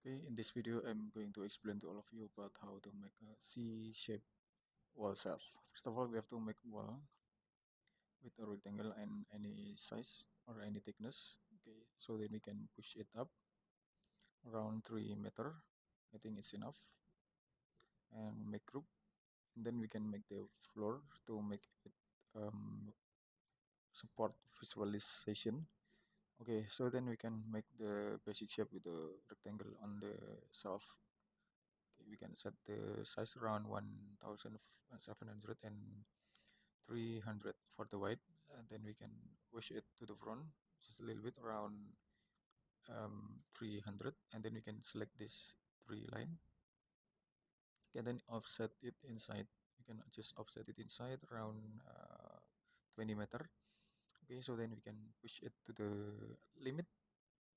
Okay, in this video, I'm going to explain to all of you about how to make a C-shaped wall shelf. First of all, we have to make wall with a rectangle and any size or any thickness. Okay, so then we can push it up around 3 meter. I think it's enough, and make group. And then we can make the floor to make it support visualization. Okay, so then we can make the basic shape with the rectangle on the shelf. Okay, we can set the size around 1700 and 300 for the white, and then we can push it to the front just a little bit around 300, and then we can select this three line. Okay, then offset it inside. We can just offset it inside around 20 meter. Okay, so then we can push it to the limit.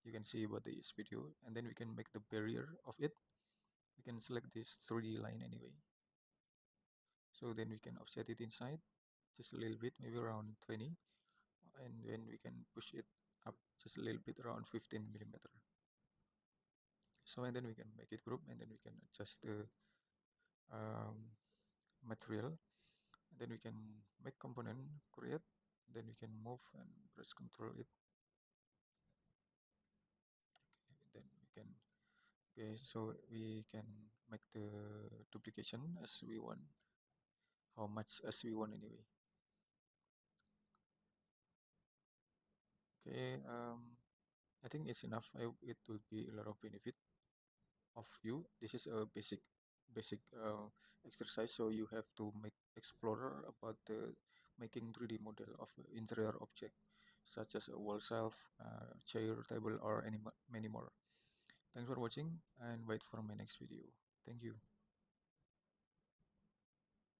You can see about this video, and then we can make the barrier of it. We can select this 3D line anyway. So then we can offset it inside just a little bit, maybe around 20, and then we can push it up just a little bit around 15 millimeter. So and then we can make it group, and then we can adjust the um, material, and then we can make component, create, then we can move and press control it. Then we can, okay, so we can make the duplication as we want, how much as we want anyway. Okay, I think it's enough. It will be a lot of benefit of you. This is a basic exercise, so you have to make explorer about the making 3D model of interior object such as a wall shelf, chair, table, or many more. Thanks for watching, and wait for my next video. Thank you.